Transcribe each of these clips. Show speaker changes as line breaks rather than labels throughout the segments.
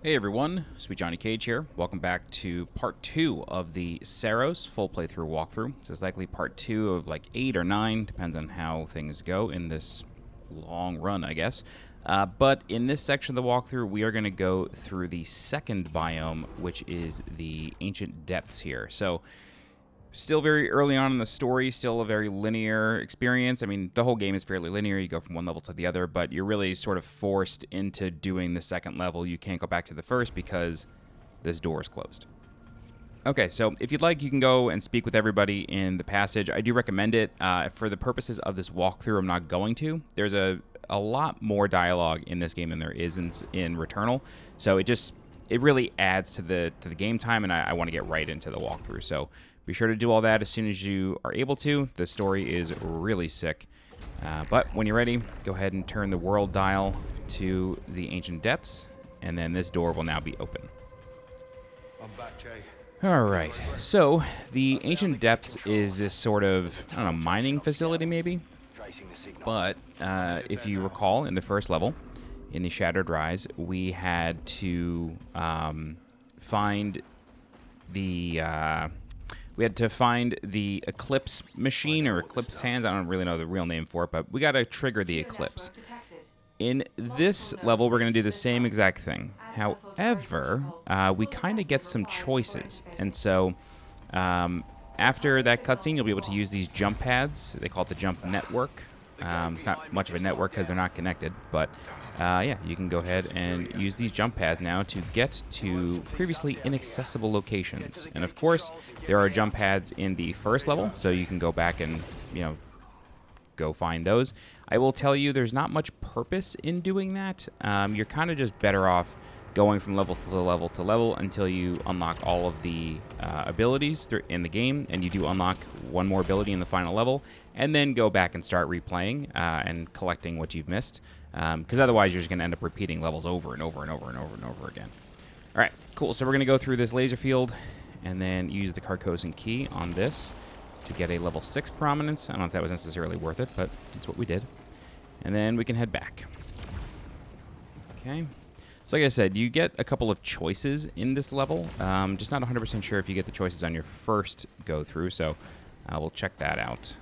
Hey everyone, SweetJohnnyCage here. Welcome back to part 2 of the Saros full playthrough walkthrough. This is likely part 2 of like 8 or 9, depends on how things go in this long run, I guess. But in this section of the walkthrough, we are going to go through the second biome, which is the Ancient Depths here. So, still very early on in the story, still a very linear experience. I mean, the whole game is fairly linear. You go from one level to the other, but you're really sort of forced into doing the second level. You can't go back to the first because this door is closed. Okay, so if you'd like, you can go and speak with everybody in the passage. I do recommend it. For the purposes of this walkthrough, I'm not going to. There's a lot more dialogue in this game than there is in Returnal, so it really adds to the game time, and I want to get right into the walkthrough. So be sure to do all that as soon as you are able to. The story is really sick. But when you're ready, go ahead and turn the world dial to the Ancient Depths, and then this door will now be open.
I'm back, Jay.
All right, so the Ancient Depths is this sort of, I don't know, mining facility maybe? But if you recall, in the first level, in the Shattered Rise, we had to find the Eclipse machine, or Eclipse hands. I don't really know the real name for it, but we got to trigger the Eclipse. In this level, we're going to do the same exact thing. However, we kind of get some choices. And so after that cutscene, you'll be able to use these jump pads. They call it the jump network. It's not much of a network because they're not connected, but yeah, you can go ahead and use these jump pads now to get to previously inaccessible locations. And of course, there are jump pads in the first level, so you can go back and, go find those. I will tell you, there's not much purpose in doing that. You're kind of just better off going from level to level to level until you unlock all of the abilities in the game, and you do unlock one more ability in the final level, and then go back and start replaying and collecting what you've missed, because otherwise you're just going to end up repeating levels over and over and over and over and over again. All right, cool. So we're going to go through this laser field and then use the Carcosan key on this to get a level 6 prominence. I don't know if that was necessarily worth it, but that's what we did. And then we can head back. Okay. So like I said, you get a couple of choices in this level. Just not 100% sure if you get the choices on your first go through, so we'll check that out.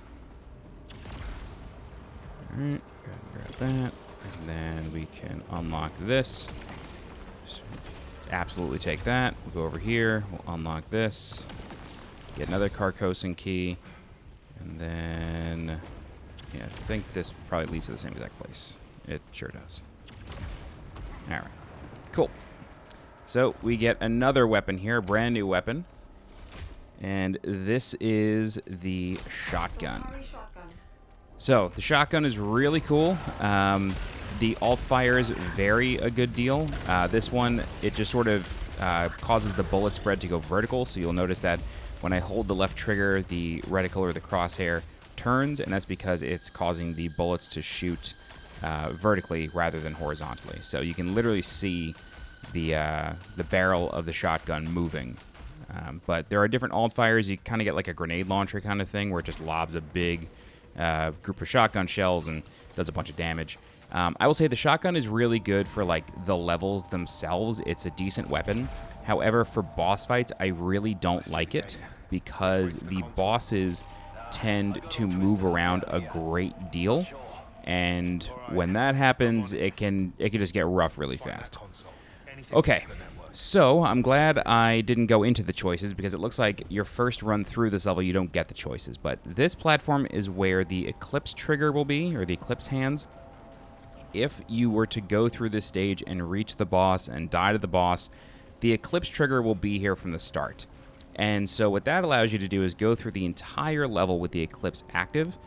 All right, grab that, and then we can unlock this. Just absolutely take that. We'll go over here. We'll unlock this. Get another Carcosan key, and then yeah, I think this probably leads to the same exact place. It sure does. All right. Cool. So we get another weapon here, a brand new weapon. And this is the shotgun. So the shotgun is really cool. The alt fires vary a good deal. This one, it just sort of causes the bullet spread to go vertical. So you'll notice that when I hold the left trigger, the reticle or the crosshair turns, and that's because it's causing the bullets to shoot vertically rather than horizontally. So you can literally see the barrel of the shotgun moving. But there are different alt fires. You kind of get like a grenade launcher kind of thing where it just lobs a big group of shotgun shells and does a bunch of damage. I will say the shotgun is really good for like the levels themselves. It's a decent weapon. However, for boss fights, I really don't like it because the bosses tend to move around a great deal. And when that happens, it can just get rough really fast. Okay, so I'm glad I didn't go into the choices because it looks like your first run through this level, you don't get the choices. But this platform is where the Eclipse trigger will be, or the Eclipse hands. If you were to go through this stage and reach the boss and die to the boss, the Eclipse trigger will be here from the start. And so what that allows you to do is go through the entire level with the Eclipse active.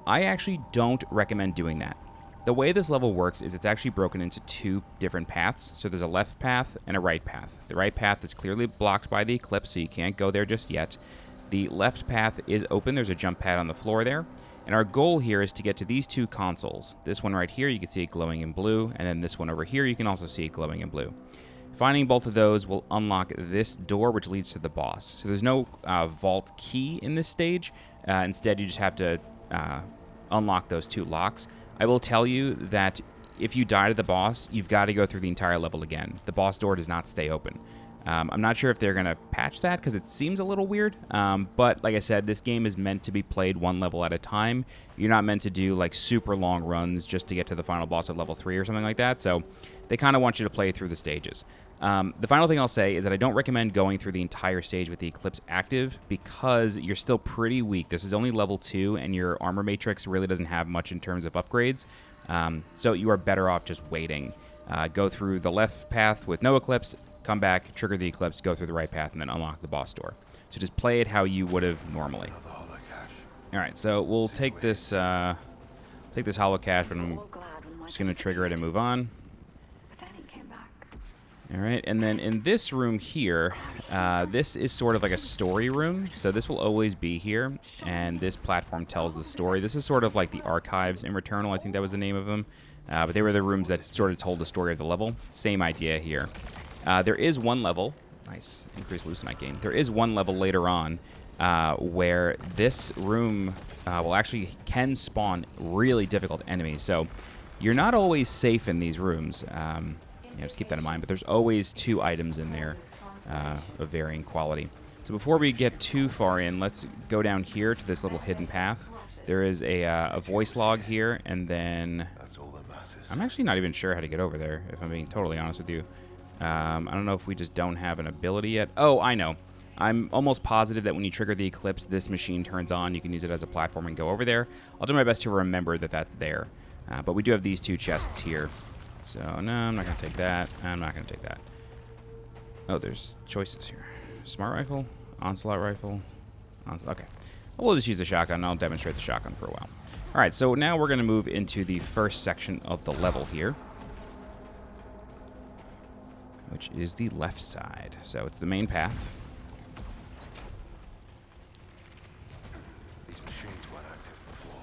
I actually don't recommend doing that. The way this level works is it's actually broken into two different paths. So there's a left path and a right path. The right path is clearly blocked by the Eclipse, so you can't go there just yet. The left path is open. There's a jump pad on the floor there. And our goal here is to get to these two consoles. This one right here, you can see it glowing in blue. And then this one over here, you can also see it glowing in blue. Finding both of those will unlock this door, which leads to the boss. So there's no vault key in this stage. Instead, you just have to unlock those two locks. I will tell you that if you die to the boss, you've got to go through the entire level again. The boss door does not stay open. I'm not sure if they're going to patch that because it seems a little weird. But like I said, this game is meant to be played one level at a time. You're not meant to do like super long runs just to get to the final boss at level 3 or something like that. So they kind of want you to play through the stages. The final thing I'll say is that I don't recommend going through the entire stage with the Eclipse active because you're still pretty weak. This is only level 2 and your armor matrix really doesn't have much in terms of upgrades. So you are better off just waiting. Go through the left path with no Eclipse, come back, trigger the Eclipse, go through the right path, and then unlock the boss door. So just play it how you would have normally. All right, so we'll take this hollow cache, but I'm just going to trigger it and move on. All right, and then in this room here, this is sort of like a story room. So this will always be here, and this platform tells the story. This is sort of like the archives in Returnal. I think that was the name of them. But they were the rooms that sort of told the story of the level. Same idea here. There is one level. Nice, increased Lucenite gain. There is one level later on where this room can spawn really difficult enemies. So you're not always safe in these rooms. Just keep that in mind. But there's always 2 items in there of varying quality. So before we get too far in, let's go down here to this little hidden path. There is a voice log here, and then I'm actually not even sure how to get over there, if I'm being totally honest with you. I don't know if we just don't have an ability yet. Oh, I know. I'm almost positive that when you trigger the Eclipse, this machine turns on. You can use it as a platform and go over there. I'll do my best to remember that that's there. But we do have these 2 chests here. So, no, I'm not going to take that. I'm not going to take that. Oh, there's choices here. Smart rifle, onslaught rifle. Okay. We'll just use the shotgun. I'll demonstrate the shotgun for a while. All right, so now we're going to move into the first section of the level here, which is the left side. So it's the main path.
These machines weren't active before.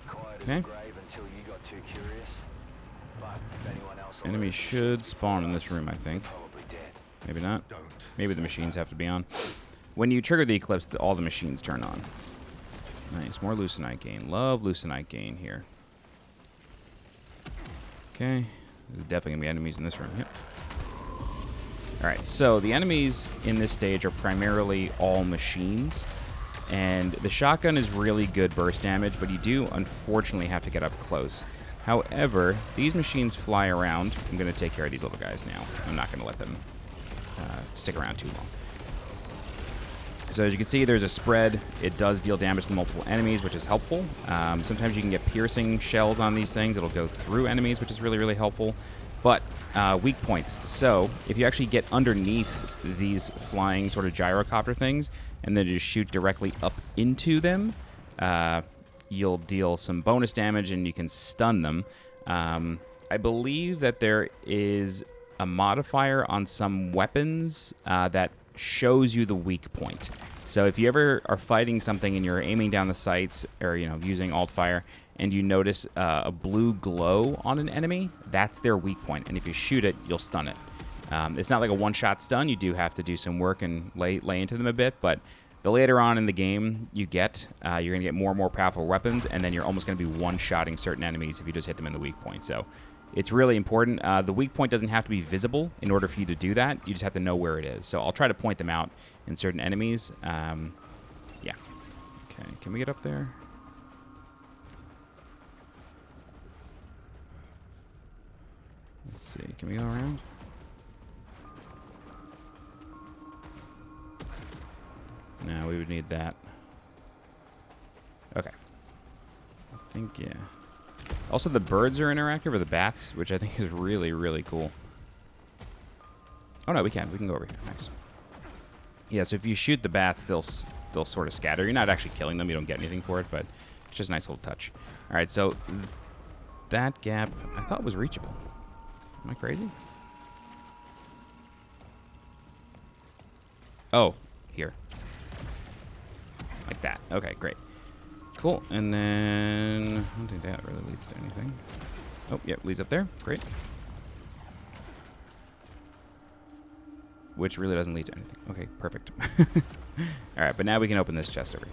Quiet as
Okay.
a grave until you got too curious. But if anyone else
Enemies should spawn in this room, I think.
probably dead.
Maybe not.
Don't.
Maybe the machines have to be on. When you trigger the Eclipse, all the machines turn on. Nice. More Lucenite gain. Love Lucenite gain here. Okay. There's definitely going to be enemies in this room. Yep. Alright, so the enemies in this stage are primarily all machines. And the shotgun is really good burst damage, but you do unfortunately have to get up close. However, these machines fly around. I'm going to take care of these little guys now. I'm not going to let them stick around too long. So as you can see, there's a spread. It does deal damage to multiple enemies, which is helpful. Sometimes you can get piercing shells on these things. It'll go through enemies, which is really, really helpful. But weak points. So if you actually get underneath these flying sort of gyrocopter things and then just shoot directly up into them, you'll deal some bonus damage and you can stun them. I believe that there is a modifier on some weapons that shows you the weak point. So if you ever are fighting something and you're aiming down the sights or using alt fire and you notice a blue glow on an enemy, that's their weak point. And if you shoot it, you'll stun it. It's not like a one-shot stun. You do have to do some work and lay into them a bit, but the later on in the game you get, you're going to get more and more powerful weapons, and then you're almost going to be one-shotting certain enemies if you just hit them in the weak point. So it's really important. The weak point doesn't have to be visible in order for you to do that. You just have to know where it is. So I'll try to point them out in certain enemies. Yeah. Okay, can we get up there? Let's see, can we go around? No, we would need that. Okay. I think, yeah. Also, the birds are interactive, or the bats, which I think is really, really cool. Oh, no, we can. We can go over here. Nice. Yeah, so if you shoot the bats, they'll sort of scatter. You're not actually killing them. You don't get anything for it, but it's just a nice little touch. All right, so that gap, I thought was reachable. Am I crazy? Oh, here. Like that. Okay, great. Cool. And then I don't think that really leads to anything. Oh, yeah, leads up there. Great. Which really doesn't lead to anything. Okay, perfect. All right, but now we can open this chest over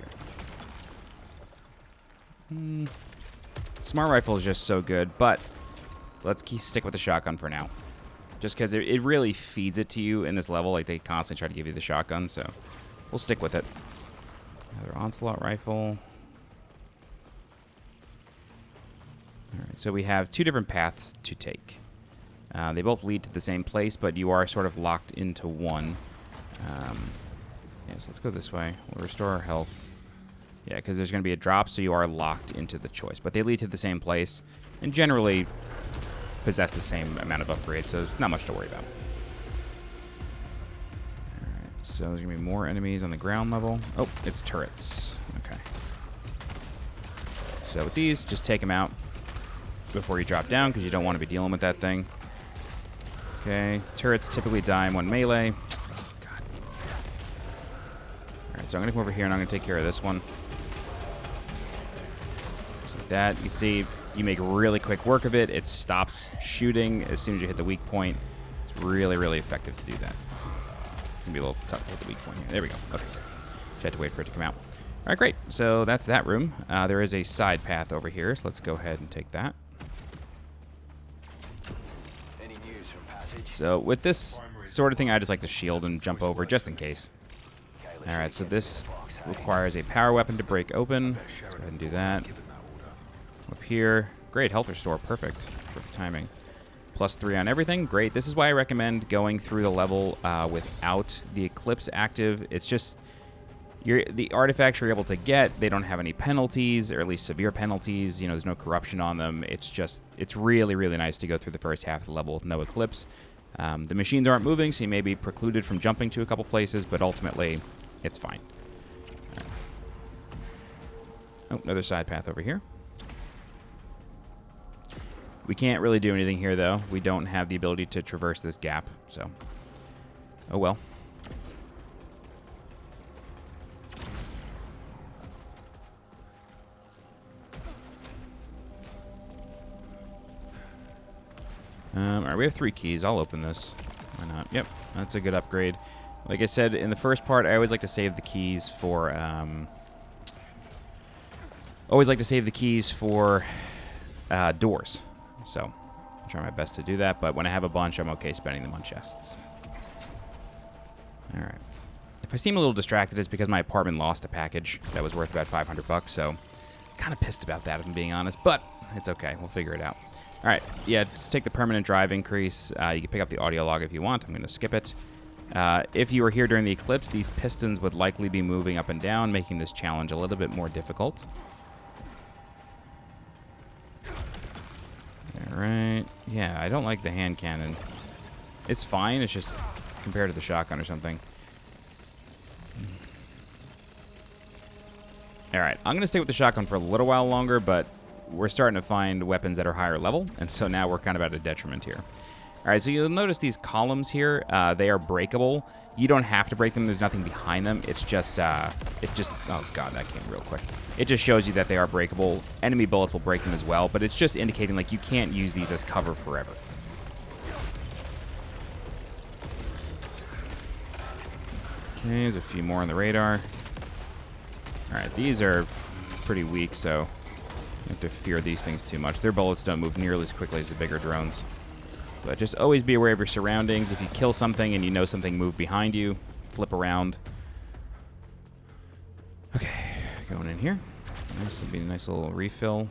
here. Smart rifle is just so good, but Let's stick with the shotgun for now. Just because it really feeds it to you in this level. Like, they constantly try to give you the shotgun, so we'll stick with it. Another onslaught rifle. Alright, so we have 2 different paths to take. They both lead to the same place, but you are sort of locked into one. Yes, let's go this way. We'll restore our health. Yeah, because there's going to be a drop, so you are locked into the choice. But they lead to the same place, and generally possess the same amount of upgrades, so there's not much to worry about. Alright, so there's going to be more enemies on the ground level. Oh, it's turrets. Okay. So with these, just take them out before you drop down, because you don't want to be dealing with that thing. Okay, turrets typically die in 1 melee. God. Alright, so I'm going to come over here, and I'm going to take care of this one. Just like that. You can see you make really quick work of it. It stops shooting as soon as you hit the weak point. It's really, really effective to do that. It's going to be a little tough to hit the weak point here. There we go. Okay. Just had to wait for it to come out. All right, great. So that's that room. There is a side path over here, so let's go ahead and take that.
Any news from passage?
So with this sort of thing, I just like to shield and jump over just in case. All right, so this requires a power weapon to break open. Let's go ahead and do that. Up here. Great, health restore. Perfect. Perfect timing. +3 on everything. Great. This is why I recommend going through the level without the Eclipse active. It's just the artifacts you're able to get, they don't have any penalties, or at least severe penalties. You know, there's no corruption on them. It's really, really nice to go through the first half of the level with no Eclipse. The machines aren't moving, so you may be precluded from jumping to a couple places, but ultimately, it's fine. Right. Oh, another side path over here. We can't really do anything here, though. We don't have the ability to traverse this gap, so oh well. All right, we have 3 keys. I'll open this. Why not? Yep, that's a good upgrade. Like I said in the first part, I always like to save the keys for doors. So I'll try my best to do that, but when I have a bunch, I'm okay spending them on chests. All right. If I seem a little distracted, it's because my apartment lost a package that was worth about $500, so kind of pissed about that, if I'm being honest, but it's okay. We'll figure it out. All right. Yeah, just take the permanent drive increase. You can pick up the audio log if you want. I'm going to skip it. If you were here during the Eclipse, these pistons would likely be moving up and down, making this challenge a little bit more difficult. All right. Yeah, I don't like the hand cannon. It's fine. It's just compared to the shotgun or something. All right. I'm going to stay with the shotgun for a little while longer, but we're starting to find weapons that are higher level, and so now we're kind of at a detriment here. All right, so you'll notice these columns here. They are breakable. You don't have to break them. There's nothing behind them. It's just, oh, God, that came real quick. It just shows you that they are breakable. Enemy bullets will break them as well, but it's just indicating, like, you can't use these as cover forever. Okay, there's a few more on the radar. All right, these are pretty weak, so you don't have to fear these things too much. Their bullets don't move nearly as quickly as the bigger drones. But just always be aware of your surroundings. If you kill something and you know something moved behind you, flip around. Okay, going in here. This will be a nice little refill.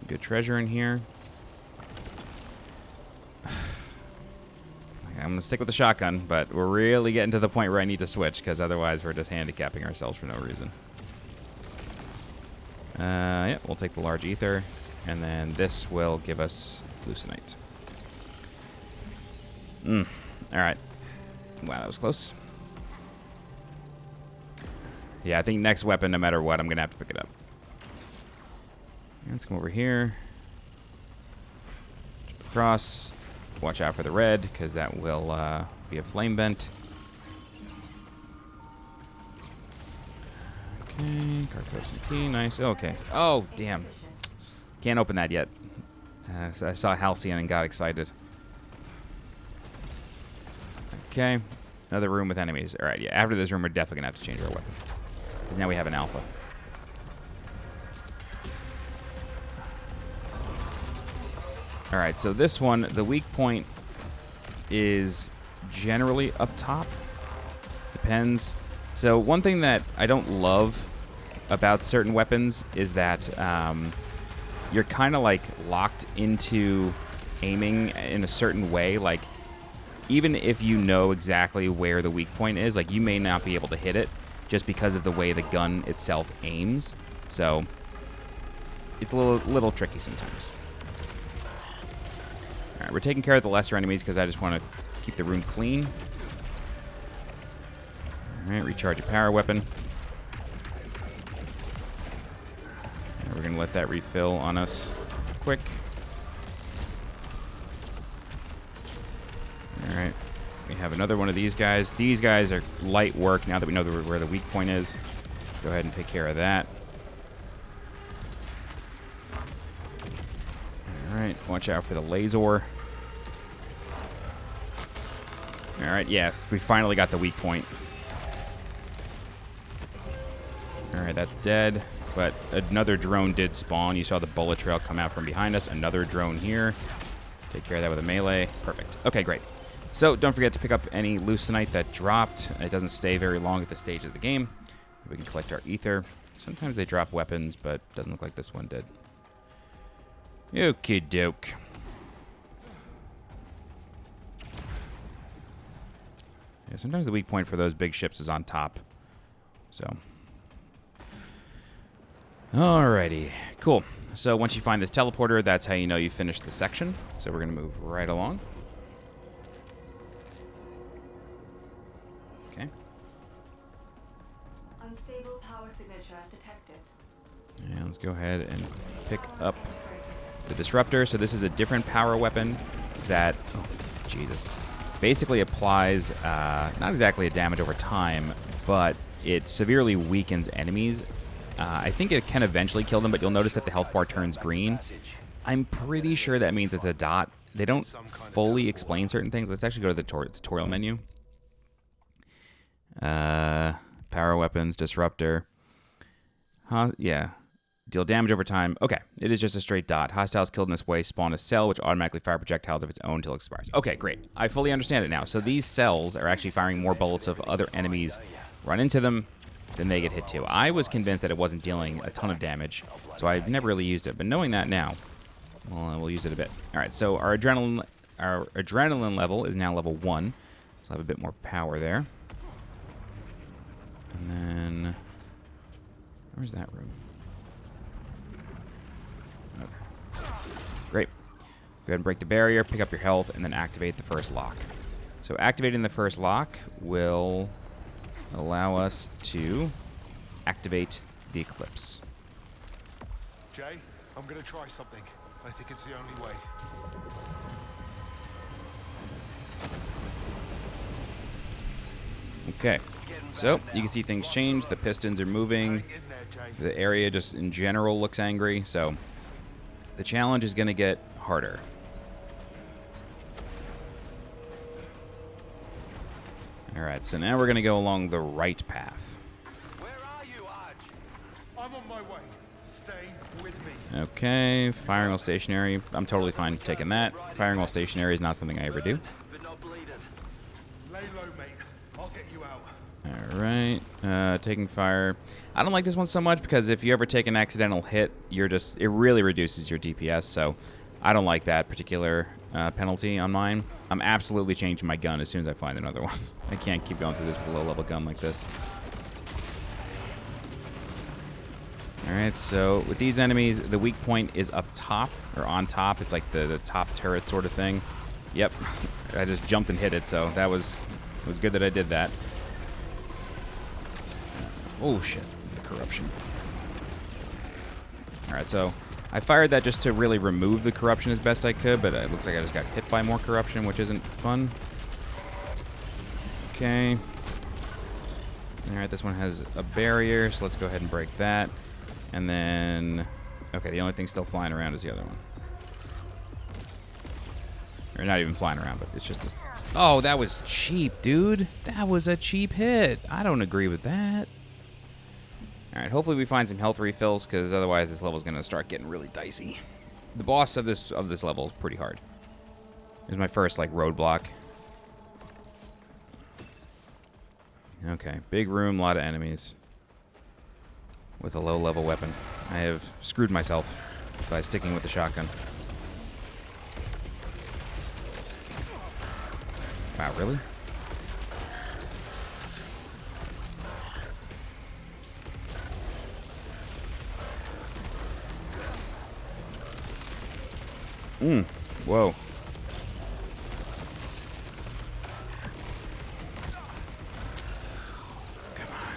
Some good treasure in here. Okay, I'm going to stick with the shotgun, but we're really getting to the point where I need to switch, because otherwise we're just handicapping ourselves for no reason. Yeah, we'll take the large ether, and then this will give us glucinite. All right. Wow, that was close. Yeah, I think next weapon, no matter what, I'm going to have to pick it up. Let's come over here. Jump across. Watch out for the red, because that will be a flame vent. Okay, Carcosan key, nice. Okay. Oh, damn. Can't open that yet. So I saw Halcyon and got excited. Okay, another room with enemies. All right, yeah, after this room, we're definitely going to have to change our weapon. Now we have an alpha. All right, so this one, the weak point is generally up top. Depends. So one thing that I don't love about certain weapons is that you're kind of like locked into aiming in a certain way. Like, even if you know exactly where the weak point is, like, you may not be able to hit it just because of the way the gun itself aims. So it's a little tricky sometimes. All right, we're taking care of the lesser enemies because I just want to keep the room clean. All right, recharge a power weapon. And we're going to let that refill on us quick. All right, we have another one of these guys. These guys are light work now that we know where the weak point is. Go ahead and take care of that. All right, watch out for the laser. All right, yes, we finally got the weak point. All right, that's dead, but another drone did spawn. You saw the bullet trail come out from behind us. Another drone here. Take care of that with a melee. Perfect. Okay, great. So don't forget to pick up any leucinite that dropped. It doesn't stay very long at this stage of the game. We can collect our ether. Sometimes they drop weapons, but doesn't look like this one did. Okie doke. Yeah, sometimes the weak point for those big ships is on top. So, alrighty, cool. So once you find this teleporter, that's how you know you finished the section. So we're gonna move right along. Okay.
Unstable power signature detected.
Yeah, let's go ahead and pick up the disruptor. So this is a different power weapon that, oh, Jesus, basically applies not exactly a damage over time, but it severely weakens enemies. I think it can eventually kill them, but you'll notice that the health bar turns green. I'm pretty sure that means it's a dot. They don't fully explain certain things. Let's actually go to the tutorial menu. Power weapons, disruptor. Yeah. Deal damage over time. Okay, it is just a straight dot. Hostiles killed in this way spawn a cell which automatically fire projectiles of its own until it expires. Okay, great. I fully understand it now. So these cells are actually firing more bullets if other enemies run into them, then they get hit too. I was convinced that it wasn't dealing a ton of damage, so I've never really used it. But knowing that now, well, we'll use it a bit. All right, so our adrenaline level is now level 1, so I'll have a bit more power there. And then, where's that room? Okay. Great. Go ahead and break the barrier, pick up your health, and then activate the first lock. So activating the first lock will allow us to activate the Eclipse.
Jay, I'm going to try something. I think it's the only way.
Okay, so you can see things change. The pistons are moving. The area just in general looks angry, so the challenge is going to get harder. All right, so now we're going to go along the right path.
Where are you, Arch?
I'm on my way. Stay with me.
Okay, firing while stationary. I'm totally fine taking that. Firing while stationary is not something I ever do.
But not bleeding.
Lay low, mate. I'll get you out.
All right, taking fire. I don't like this one so much because if you ever take an accidental hit, it really reduces your DPS, so I don't like that particular penalty on mine. I'm absolutely changing my gun as soon as I find another one. I can't keep going through this with a low-level gun like this. All right, so with these enemies, the weak point is up top, or on top. It's like the top turret sort of thing. Yep, I just jumped and hit it, so it was good that I did that. Oh, shit, the corruption. All right, so I fired that just to really remove the corruption as best I could, but it looks like I just got hit by more corruption, which isn't fun. Okay. All right, this one has a barrier, so let's go ahead and break that. And then, okay, the only thing still flying around is the other one. Or not even flying around, but it's just this. Oh, that was cheap, dude. That was a cheap hit. I don't agree with that. All right, hopefully we find some health refills, because otherwise this level's going to start getting really dicey. the boss of this level is pretty hard. It was my first like roadblock. Okay, big room, a lot of enemies with a low level weapon. I have screwed myself by sticking with the shotgun. Wow, really? Whoa. Come on.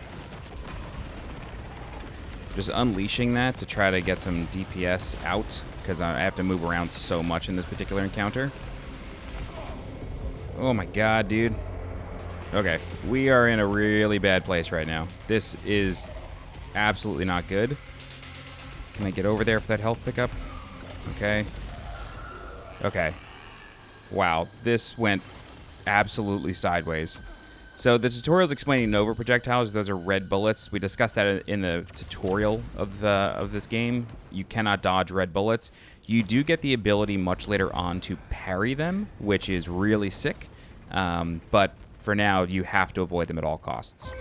Just unleashing that to try to get some DPS out, because I have to move around so much in this particular encounter. Oh my god, dude. Okay, we are in a really bad place right now. This is absolutely not good. Can I get over there for that health pickup? Okay. Okay. Wow, this went absolutely sideways. So the tutorial's explaining Nova projectiles. Those are red bullets. We discussed that in the tutorial of this game. You cannot dodge red bullets. You do get the ability much later on to parry them, which is really sick. But for now, you have to avoid them at all costs.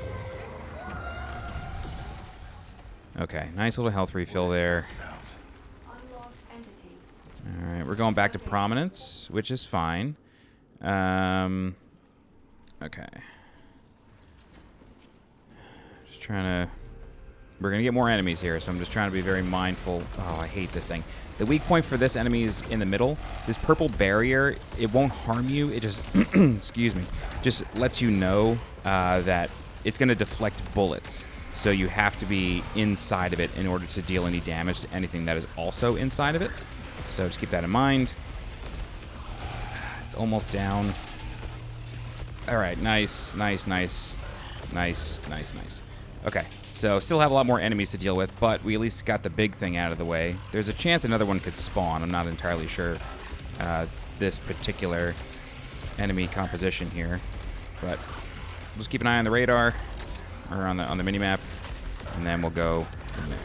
Okay, nice little health refill there. Alright, we're going back to prominence, which is fine. Okay. Just trying to... We're going to get more enemies here, so I'm just trying to be very mindful. Oh, I hate this thing. The weak point for this enemy is in the middle. This purple barrier, it won't harm you. It just, excuse me, just lets you know that it's going to deflect bullets. So you have to be inside of it in order to deal any damage to anything that is also inside of it. So just keep that in mind. It's almost down. All right, nice, nice, nice, nice, nice, nice. Okay, so still have a lot more enemies to deal with, but we at least got the big thing out of the way. There's a chance another one could spawn. I'm not entirely sure this particular enemy composition here, but just keep an eye on the radar or on the mini-map, and then we'll go from there.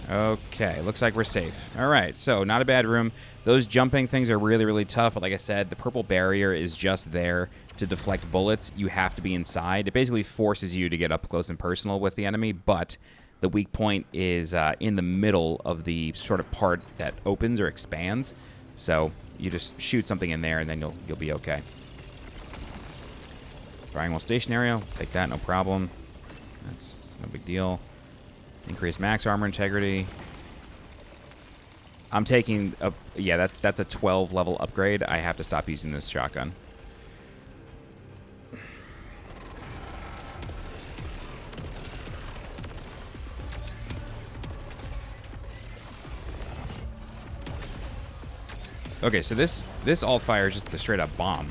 Okay, looks like we're safe. All right, so not a bad room. Those jumping things are really, really tough, but like I said, the purple barrier is just there to deflect bullets. You have to be inside. It basically forces you to get up close and personal with the enemy, but the weak point is in the middle of the sort of part that opens or expands. So you just shoot something in there, and then you'll be okay. Firing while stationary, I'll take that, no problem. That's no big deal. Increase max armor integrity. I'm taking a... Yeah, that's a 12 level upgrade. I have to stop using this shotgun. Okay, so this alt fire is just a straight up bomb.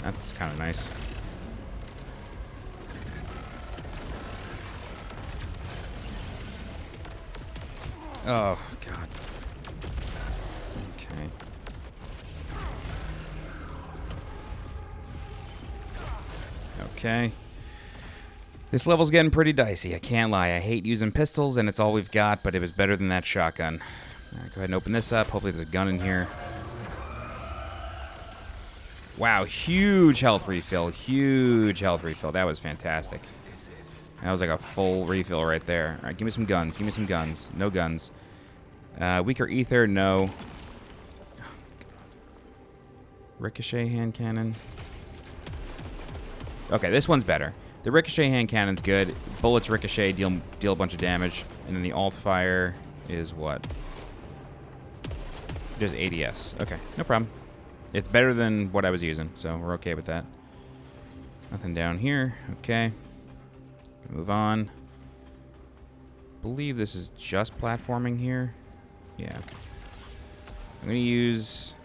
That's kind of nice. Oh, God. Okay. Okay. This level's getting pretty dicey, I can't lie. I hate using pistols, and it's all we've got, but it was better than that shotgun. All right, go ahead and open this up. Hopefully there's a gun in here. Wow, huge health refill. Huge health refill. That was fantastic. That was like a full refill right there. All right, give me some guns. Give me some guns. No guns. Weaker ether, no. Ricochet hand cannon. Okay, this one's better. The ricochet hand cannon's good. Bullets ricochet, deal a bunch of damage. And then the alt fire is what? Just ADS. Okay, no problem. It's better than what I was using, so we're okay with that. Nothing down here. Okay. Move on. Believe this is just platforming here. Yeah. I'm going to use...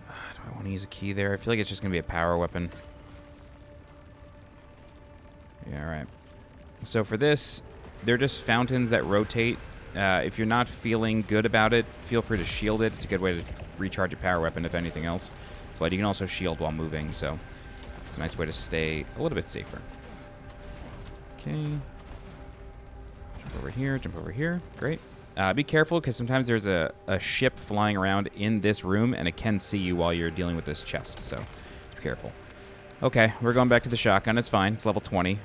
do I want to use a key there? I feel like it's just going to be a power weapon. Yeah, alright. So for this, they're just fountains that rotate. If you're not feeling good about it, feel free to shield it. It's a good way to recharge a power weapon, if anything else. But you can also shield while moving, so it's a nice way to stay a little bit safer. Okay. Jump over here, jump over here. Great. Be careful, because sometimes there's a ship flying around in this room, and it can see you while you're dealing with this chest, so be careful. Okay, we're going back to the shotgun. It's fine. It's level 20.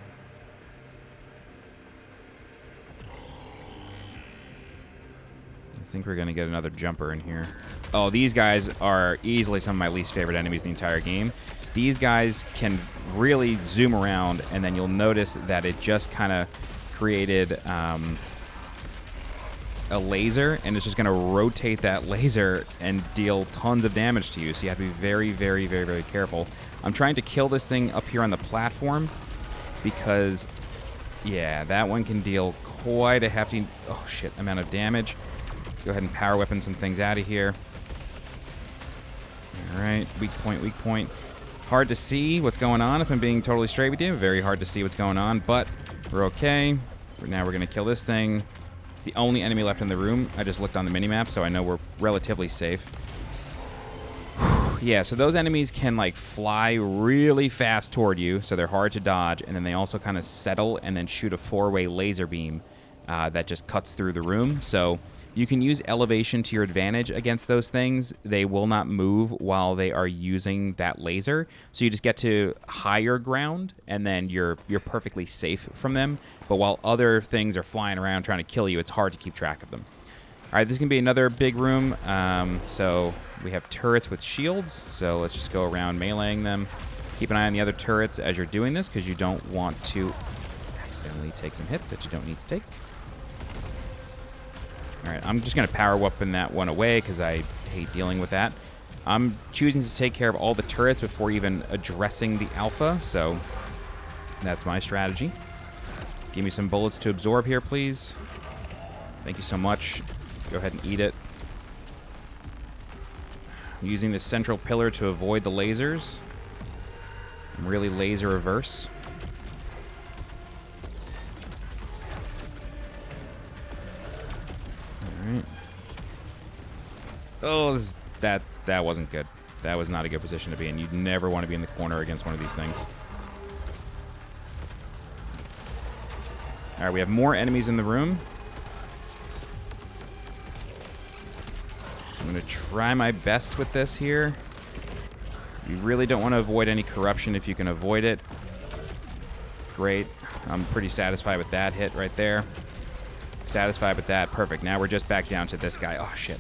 I think we're going to get another jumper in here. Oh, these guys are easily some of my least favorite enemies in the entire game. These guys can really zoom around, and then you'll notice that it just kind of created a laser, and it's just going to rotate that laser and deal tons of damage to you. So you have to be very, very, very, very careful. I'm trying to kill this thing up here on the platform because, yeah, that one can deal quite a hefty, oh shit, amount of damage. Let's go ahead and power weapon some things out of here. All right, weak point, weak point. Hard to see what's going on, if I'm being totally straight with you. Very hard to see what's going on, but we're okay. Now we're going to kill this thing. It's the only enemy left in the room. I just looked on the minimap, so I know we're relatively safe. Yeah, so those enemies can, like, fly really fast toward you, so they're hard to dodge, and then they also kind of settle and then shoot a 4-way laser beam that just cuts through the room. So you can use elevation to your advantage against those things. They will not move while they are using that laser. So you just get to higher ground, and then you're perfectly safe from them. But while other things are flying around trying to kill you, it's hard to keep track of them. All right, this is going to be another big room. So we have turrets with shields. So let's just go around meleeing them. Keep an eye on the other turrets as you're doing this, because you don't want to accidentally take some hits that you don't need to take. All right, I'm just going to power weapon that one away because I hate dealing with that. I'm choosing to take care of all the turrets before even addressing the alpha, so that's my strategy. Give me some bullets to absorb here, please. Thank you so much. Go ahead and eat it. I'm using the central pillar to avoid the lasers. I'm really laser averse. Alright. Oh, that wasn't good. That was not a good position to be in. You'd never want to be in the corner against one of these things. Alright, we have more enemies in the room. I'm going to try my best with this here. You really don't want to avoid any corruption if you can avoid it. Great. I'm pretty satisfied with that hit right there. Satisfied with that. Perfect. Now we're just back down to this guy. Oh, shit.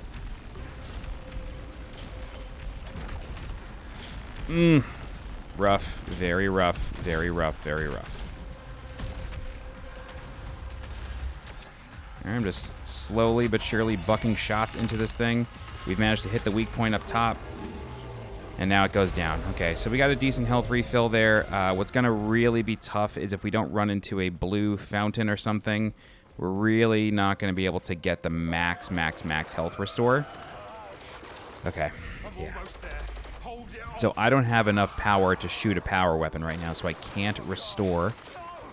Rough. Very rough. Very rough. Very rough. I'm just slowly but surely bucking shots into this thing. We've managed to hit the weak point up top. And now it goes down. Okay, so we got a decent health refill there. What's going to really be tough is if we don't run into a blue fountain or something. We're really not going to be able to get the max health restore. Okay, yeah. So I don't have enough power to shoot a power weapon right now, so I can't restore.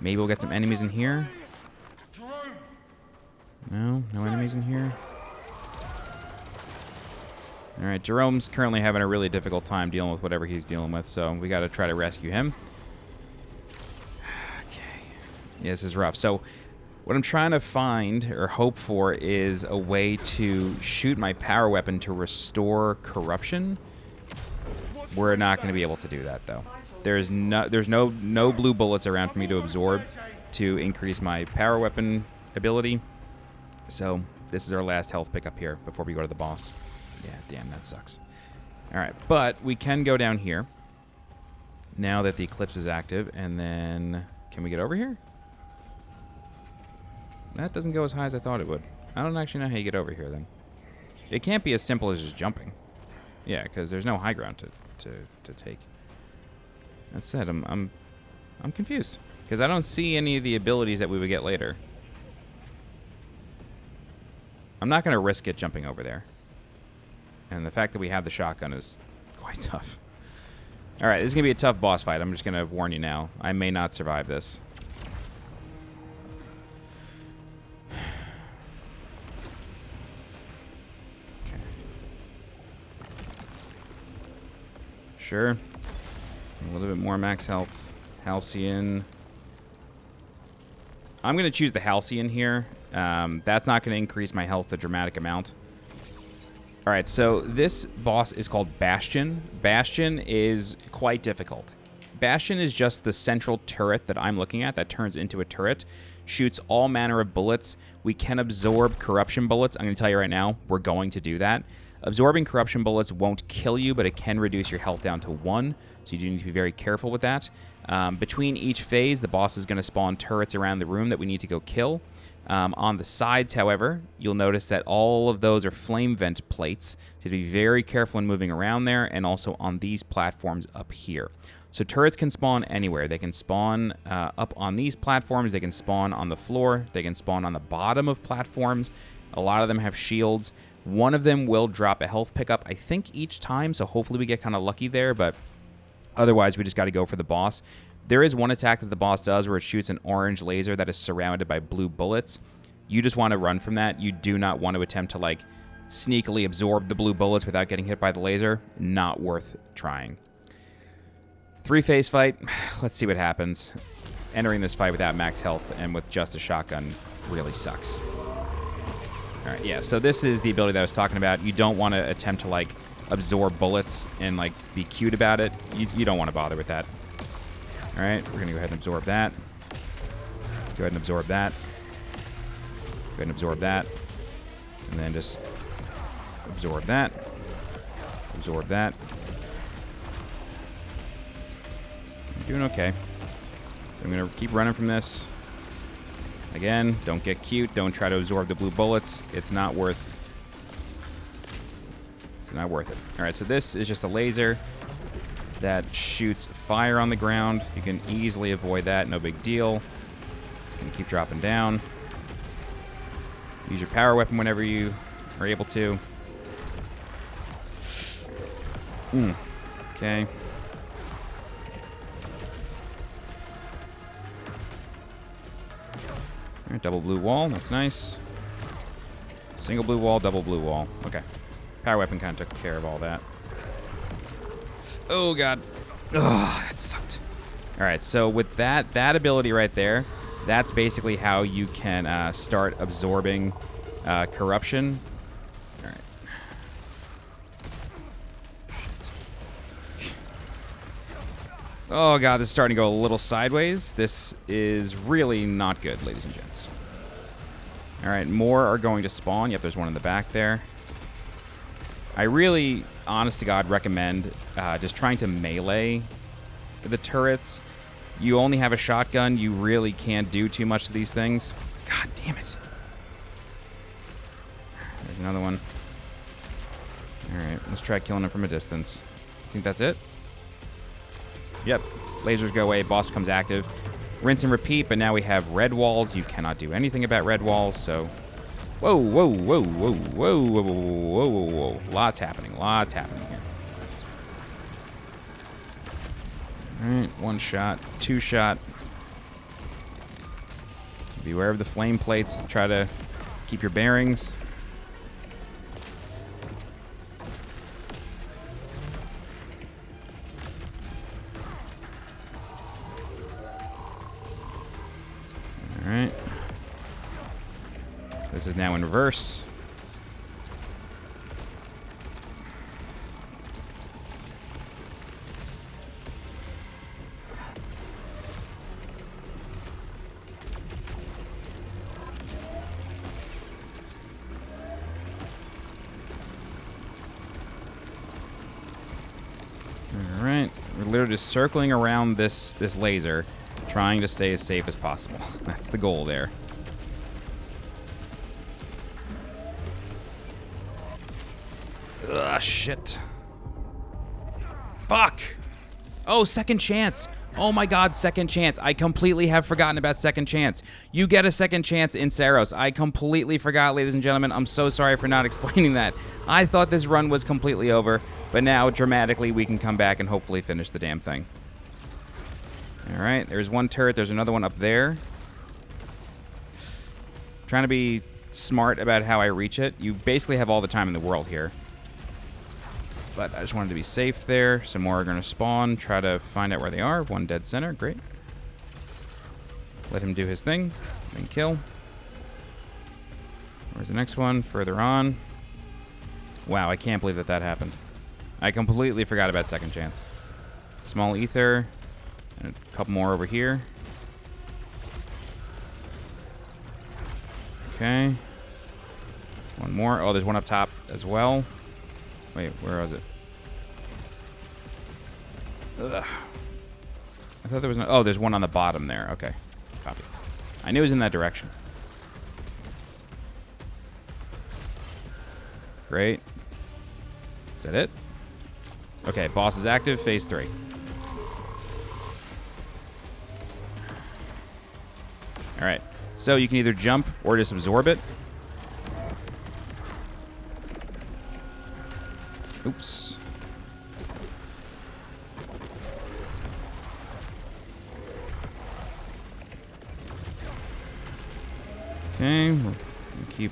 Maybe we'll get some enemies in here. No enemies in here. All right, Jerome's currently having a really difficult time dealing with whatever he's dealing with, so we got to try to rescue him. Okay. Yeah, this is rough. So what I'm trying to find or hope for is a way to shoot my power weapon to restore corruption. We're not going to be able to do that, though. There's no blue bullets around for me to absorb to increase my power weapon ability. So this is our last health pickup here before we go to the boss. Yeah, damn, that sucks. All right, but we can go down here now that the Eclipse is active, and then can we get over here? That doesn't go as high as I thought it would. I don't actually know how you get over here, then. It can't be as simple as just jumping. Yeah, because there's no high ground to take. That said, I'm confused because I don't see any of the abilities that we would get later. I'm not going to risk it jumping over there. And the fact that we have the shotgun is quite tough. All right, this is going to be a tough boss fight. I'm just going to warn you now. I may not survive this. Okay. Sure. A little bit more max health. Halcyon. I'm going to choose the Halcyon here. That's not going to increase my health a dramatic amount. All right, so this boss is called Bastion. Bastion is quite difficult. Bastion is just the central turret that I'm looking at that turns into a turret, shoots all manner of bullets. We can absorb corruption bullets. I'm going to tell you right now, we're going to do that. Absorbing corruption bullets won't kill you, but it can reduce your health down to 1, so you do need to be very careful with that. Between each phase, the boss is going to spawn turrets around the room that we need to go kill. On the sides, however, you'll notice that all of those are flame vent plates, so be very careful when moving around there, and also on these platforms up here. So turrets can spawn anywhere. They can spawn up on these platforms, they can spawn on the floor, they can spawn on the bottom of platforms. A lot of them have shields. One of them will drop a health pickup, I think, each time, so hopefully we get kind of lucky there, but otherwise we just got to go for the boss. There is one attack that the boss does where it shoots an orange laser that is surrounded by blue bullets. You just want to run from that. You do not want to attempt to, like, sneakily absorb the blue bullets without getting hit by the laser. Not worth trying. 3-phase fight. Let's see what happens. Entering this fight without max health and with just a shotgun really sucks. All right, yeah, so this is the ability that I was talking about. You don't want to attempt to, like, absorb bullets and, like, be cute about it. You don't want to bother with that. All right, we're going to go ahead and absorb that. Go ahead and absorb that. Go ahead and absorb that. And then just absorb that. Absorb that. I'm doing okay. So I'm going to keep running from this. Again, don't get cute. Don't try to absorb the blue bullets. It's not worth it. All right, so this is just a laser that shoots fire on the ground. You can easily avoid that. No big deal. You can keep dropping down. Use your power weapon whenever you are able to. Okay. All right, double blue wall. That's nice. Single blue wall, double blue wall. Okay. Power weapon kind of took care of all that. Oh, God. Oh, that sucked. All right, so with that ability right there, that's basically how you can start absorbing corruption. All right. Shit. Oh, God, this is starting to go a little sideways. This is really not good, ladies and gents. All right, more are going to spawn. Yep, there's one in the back there. I really, honest to God, recommend just trying to melee the turrets. You only have a shotgun. You really can't do too much to these things. God damn it. There's another one. All right, let's try killing him from a distance. Think that's it? Yep. Lasers go away. Boss becomes active. Rinse and repeat, but now we have red walls. You cannot do anything about red walls, so... Whoa, whoa, whoa, whoa, whoa, whoa, whoa, whoa, whoa. Lots happening here. All right, 1 shot, 2 shot. Beware of the flame plates. Try to keep your bearings. All right. This is now in reverse. All right, we're literally just circling around this laser, trying to stay as safe as possible. That's the goal there. Ugh, shit. Fuck! Oh, second chance. Oh my God, second chance. I completely have forgotten about second chance. You get a second chance in Saros. I completely forgot, ladies and gentlemen. I'm so sorry for not explaining that. I thought this run was completely over, but now, dramatically, we can come back and hopefully finish the damn thing. All right, there's one turret. There's another one up there. Trying to be smart about how I reach it. You basically have all the time in the world here. But I just wanted to be safe there. Some more are going to spawn. Try to find out where they are. One dead center. Great. Let him do his thing. Then kill. Where's the next one? Further on. Wow, I can't believe that that happened. I completely forgot about second chance. Small ether. And a couple more over here. Okay. One more. Oh, there's one up top as well. Wait, where was it? Ugh. I thought there was no... Oh, there's one on the bottom there. Okay. Copy. I knew it was in that direction. Great. Is that it? Okay, boss is active. Phase 3. All right. So you can either jump or just absorb it. Oops. Okay, we'll keep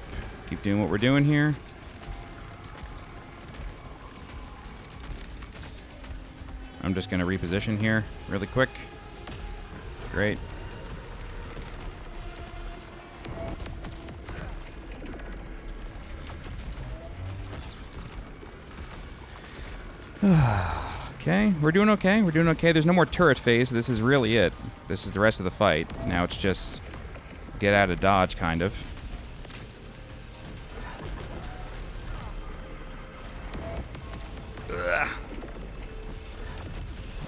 doing what we're doing here. I'm just gonna reposition here really quick. Great. Okay, we're doing okay. We're doing okay. There's no more turret phase. This is really it. This is the rest of the fight. Now it's just get out of dodge, kind of. Ugh.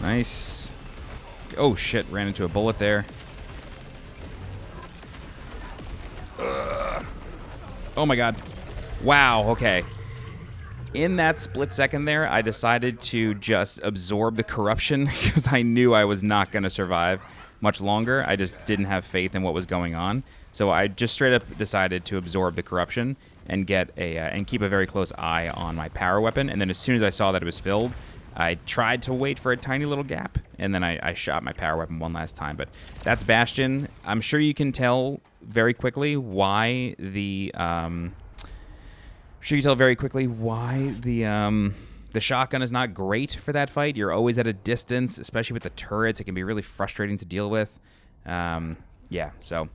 Nice. Oh, shit. Ran into a bullet there. Ugh. Oh, my God. Wow, okay. In that split second there, I decided to just absorb the corruption because I knew I was not going to survive much longer. I just didn't have faith in what was going on. So I just straight up decided to absorb the corruption and get a and keep a very close eye on my power weapon. And then as soon as I saw that it was filled, I tried to wait for a tiny little gap, and then I shot my power weapon one last time. But that's Bastion. I'm sure you can tell very quickly why the... the shotgun is not great for that fight. You're always at a distance, especially with the turrets. It can be really frustrating to deal with. Yeah, so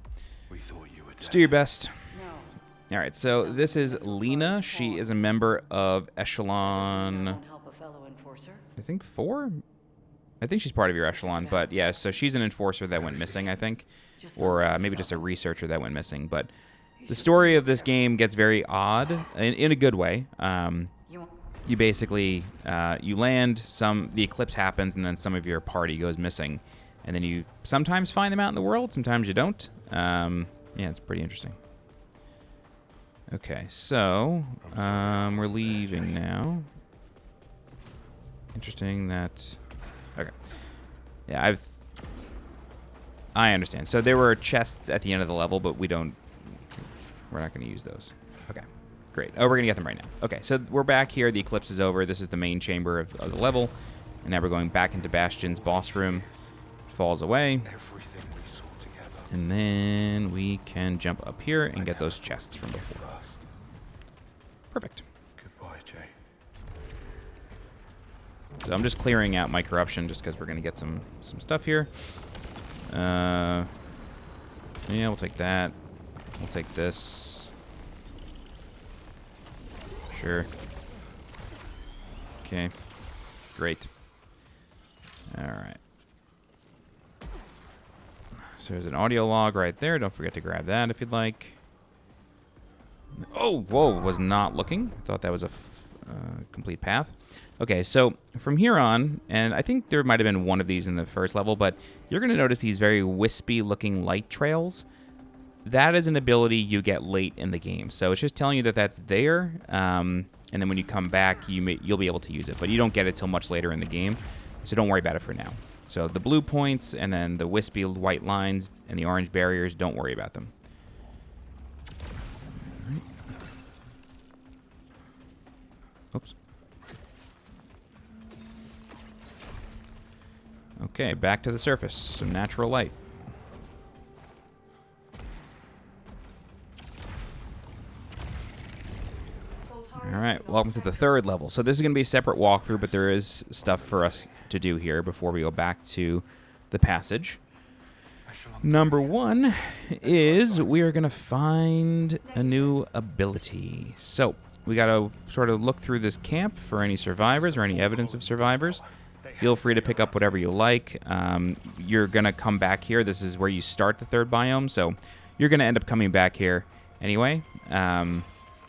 We thought you were
just do your best. All right, so this is Lina. She is a member of Echelon, I think 4? I think she's part of your Echelon, but yeah, so she's an enforcer that went missing, I think. Or maybe just a researcher that went missing, but... The story of this game gets very odd, in a good way. You basically, you land, the eclipse happens, and then some of your party goes missing. And then you sometimes find them out in the world, sometimes you don't. Yeah, it's pretty interesting. Okay, so, we're leaving now. Interesting that... Okay. Yeah, I understand. So there were chests at the end of the level, but we're not going to use those. Okay, great. Oh, we're going to get them right now. Okay, so we're back here. The eclipse is over. This is the main chamber of the level. And now we're going back into Bastion's boss room. Falls away. And then we can jump up here and get those chests from before. Perfect.
Goodbye, Jay.
So I'm just clearing out my corruption just because we're going to get some stuff here. Yeah, we'll take that. We'll take this. Sure. Okay. Great. All right. So there's an audio log right there. Don't forget to grab that if you'd like. Oh, whoa, was not looking. I thought that was a complete path. Okay, so from here on, and I think there might have been one of these in the first level, but you're going to notice these very wispy-looking light trails. That is an ability you get late in the game. So it's just telling you that that's there, and then when you come back, you'll be able to use it. But you don't get it till much later in the game, so don't worry about it for now. So the blue points and then the wispy white lines and the orange barriers, don't worry about them. All right. Oops. Okay, back to the surface. Some natural light. All right, welcome to the third level. So this is going to be a separate walkthrough, but there is stuff for us to do here before we go back to the passage. Number one is we are going to find a new ability. So we got to sort of look through this camp for any survivors or any evidence of survivors. Feel free to pick up whatever you like. You're going to come back here. This is where you start the third biome, so you're going to end up coming back here anyway.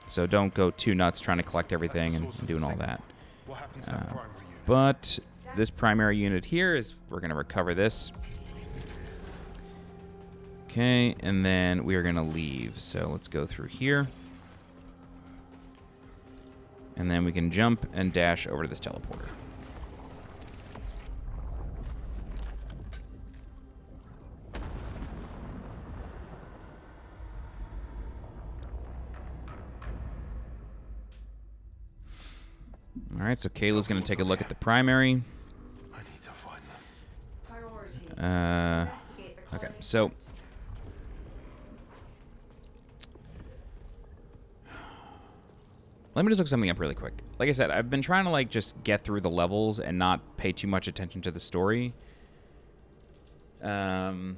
So don't go too nuts trying to collect everything and doing all that. But this primary unit here is, we're going to recover this. Okay, and then we are going to leave. So let's go through here. And then we can jump and dash over to this teleporter. All right, so Kayla's going to take a look at the primary.
I need to find them.
Priority. Investigate the
Okay,
colony
so
site.
let me just look something up really quick. Like I said, I've been trying to just get through the levels and not pay too much attention to the story. All right,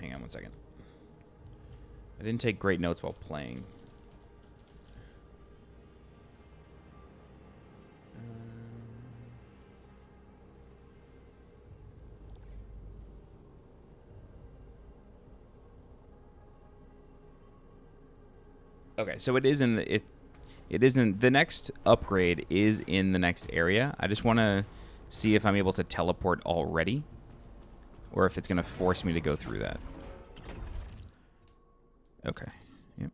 hang on one second. I didn't take great notes while playing. Okay, so it is in the it isn't the next upgrade is in the next area. I just want to see if I'm able to teleport already or if it's going to force me to go through that. Okay. Yep.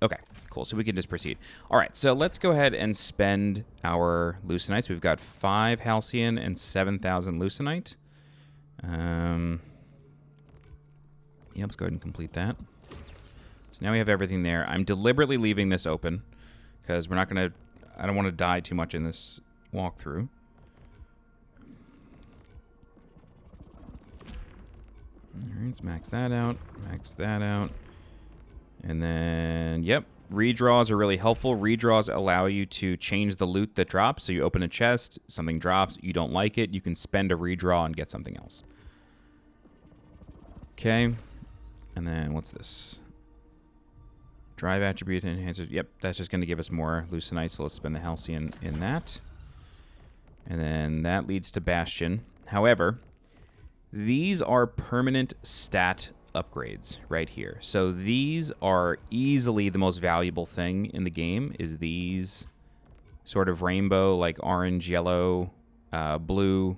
Okay, cool. So we can just proceed. All right, so let's go ahead and spend our Lucenites. We've got 5 Halcyon and 7,000 Lucenite. Yeah, let's go ahead and complete that. So now we have everything there. I'm deliberately leaving this open because we're not going to... I don't want to die too much in this walkthrough. All right, let's max that out. Max that out. And then, yep, redraws are really helpful. Redraws allow you to change the loot that drops. So you open a chest, something drops, you don't like it, you can spend a redraw and get something else. Okay. And then what's this? Drive attribute enhancers. Yep, that's just going to give us more Lucenite, so let's spend the Halcyon in that. And then that leads to Bastion. However, these are permanent stat upgrades right here. So these are easily the most valuable thing in the game, is these sort of rainbow, like orange, yellow, blue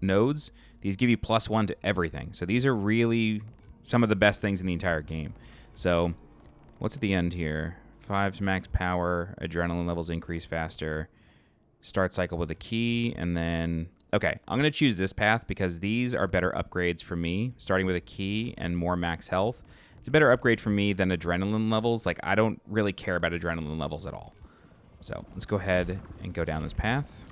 nodes. These give you +1 to everything. So these are really some of the best things in the entire game. So what's at the end here? 5 to max power, adrenaline levels increase faster, start cycle with a key, and then... Okay, I'm going to choose this path because these are better upgrades for me, starting with a key and more max health. It's a better upgrade for me than adrenaline levels. Like, I don't really care about adrenaline levels at all. So, let's go ahead and go down this path.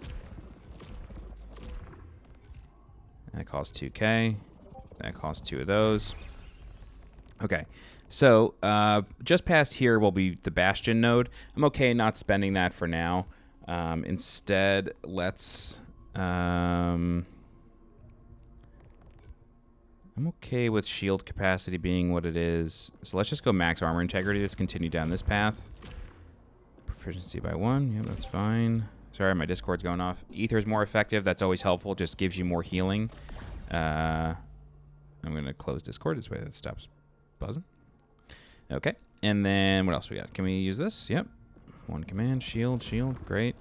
That costs 2k. That costs 2 of those. Okay, so just past here will be the Bastion node. I'm okay not spending that for now. Instead, let's... I'm okay with shield capacity being what it is. So let's just go max armor integrity. Let's continue down this path. Proficiency by 1. Yep, that's fine. Sorry, my Discord's going off. Ether's more effective. That's always helpful. Just gives you more healing. I'm going to close Discord. This way that stops buzzing. Okay. And then what else we got? Can we use this? Yep. 1 command. Shield. Great.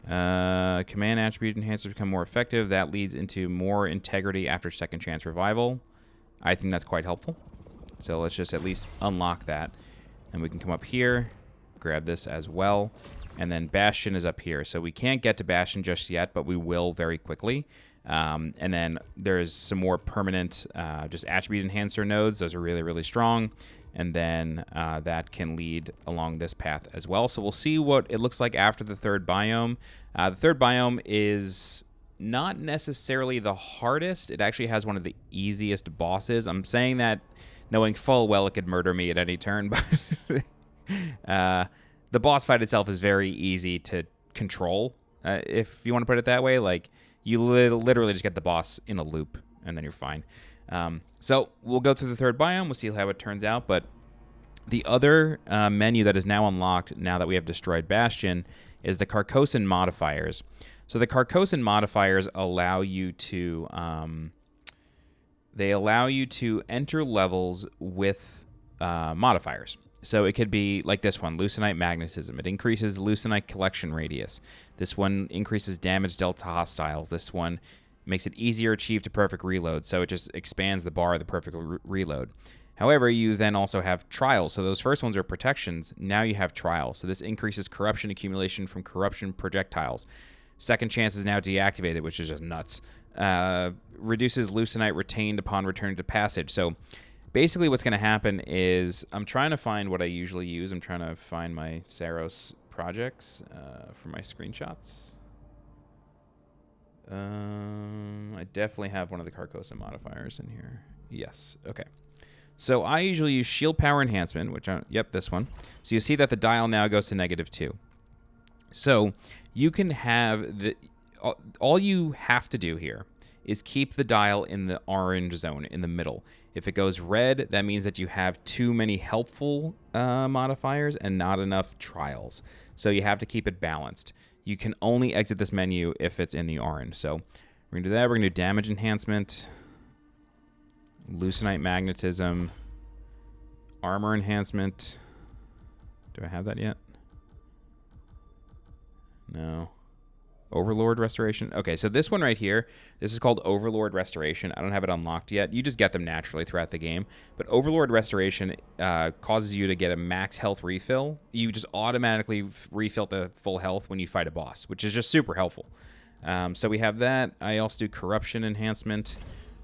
Command attribute enhancers become more effective. That leads into more integrity after second chance revival. I think that's quite helpful. So let's just at least unlock that. And we can come up here, grab this as well. And then Bastion is up here. So we can't get to Bastion just yet, but we will very quickly. And then there's some more permanent just attribute enhancer nodes. Those are really, really strong. And then that can lead along this path as well. So we'll see what it looks like after the third biome. The third biome is not necessarily the hardest. It actually has one of the easiest bosses. I'm saying that knowing full well it could murder me at any turn, but the boss fight itself is very easy to control. if you want to put it that way. Like, you literally just get the boss in a loop, and then you're fine. So we'll go through the third biome. We'll see how it turns out. But the other menu that is now unlocked now that we have destroyed Bastion is the Carcosan modifiers. So the Carcosan modifiers allow you to enter levels with modifiers. So it could be like this one, Lucenite Magnetism. It increases the Lucenite collection radius. This one increases damage dealt to hostiles. This one makes it easier to achieve to perfect reload. So it just expands the bar of the perfect reload. However, you then also have trials. So those first ones are protections. Now you have trials. So this increases corruption accumulation from corruption projectiles. Second chance is now deactivated, which is just nuts. Reduces Lucenite retained upon return to passage. So basically what's going to happen is I'm trying to find what I usually use. I'm trying to find my Saros projects for my screenshots. I definitely have one of the Carcosan modifiers in here. Yes. Okay. So I usually use shield power enhancement, which yep, this one. So you see that the dial now goes to -2. So you can have all you have to do here is keep the dial in the orange zone in the middle. If it goes red, that means that you have too many helpful modifiers and not enough trials. So you have to keep it balanced. You can only exit this menu if it's in the orange. So we're going to do that. We're going to do damage enhancement, Lucenite magnetism, armor enhancement. Do I have that yet? No. Overlord restoration. Okay, so this one right here, this is called Overlord restoration. I don't have it unlocked yet. You just get them naturally throughout the game. But Overlord restoration causes you to get a max health refill. You just automatically refill the full health when you fight a boss, which is just super helpful. So we have that. I also do corruption enhancement,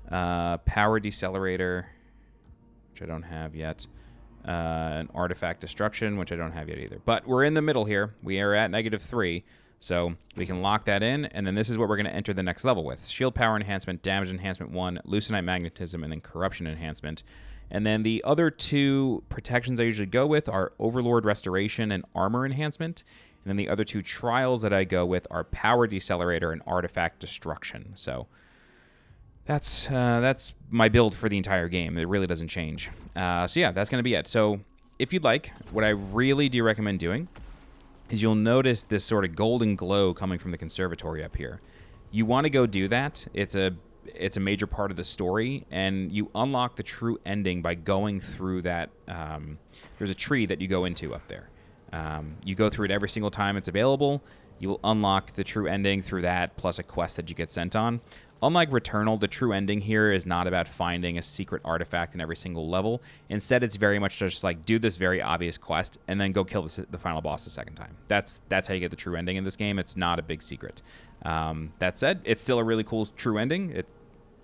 power decelerator, which I don't have yet, an artifact destruction, which I don't have yet either. But we're in the middle here. We are at -3. So we can lock that in, and then this is what we're going to enter the next level with. Shield power enhancement, damage enhancement 1, Lucenite magnetism, and then corruption enhancement. And then the other two protections I usually go with are Overlord restoration and armor enhancement. And then the other two trials that I go with are power decelerator and artifact destruction. So that's my build for the entire game. It really doesn't change. So yeah, that's going to be it. So if you'd like, what I really do recommend doing is you'll notice this sort of golden glow coming from the conservatory up here. You want to go do that. It's a major part of the story, and you unlock the true ending by going through that. There's a tree that you go into up there. You go through it every single time it's available. You will unlock the true ending through that, plus a quest that you get sent on. Unlike Returnal, the true ending here is not about finding a secret artifact in every single level. Instead, it's very much just like, do this very obvious quest, and then go kill the final boss the second time. That's how you get the true ending in this game. It's not a big secret. That said, it's still a really cool true ending.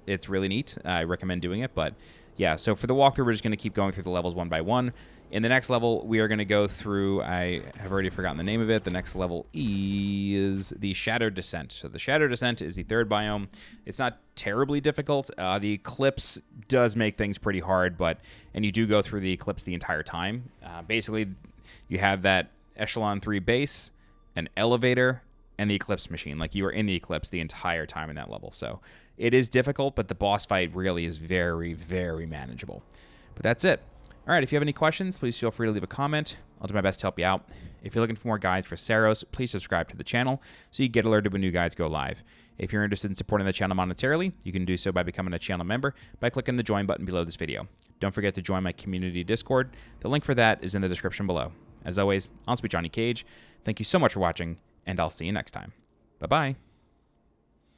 It's really neat. I recommend doing it, but yeah, so for the walkthrough, we're just going to keep going through the levels one by one. In the next level, we are going to go through, I have already forgotten the name of it. The next level is the Shadow Descent. So the Shadow Descent is the third biome. It's not terribly difficult. The Eclipse does make things pretty hard, and you do go through the Eclipse the entire time. Basically, you have that Echelon 3 base, an elevator, and the Eclipse machine. Like, you are in the Eclipse the entire time in that level. So it is difficult, but the boss fight really is very, very manageable. But that's it. All right, if you have any questions, please feel free to leave a comment. I'll do my best to help you out. If you're looking for more guides for Saros, please subscribe to the channel so you get alerted when new guides go live. If you're interested in supporting the channel monetarily, you can do so by becoming a channel member by clicking the join button below this video. Don't forget to join my community Discord. The link for that is in the description below. As always, I'm SweetJohnnyCage. Thank you so much for watching, and I'll see you next time. Bye-bye.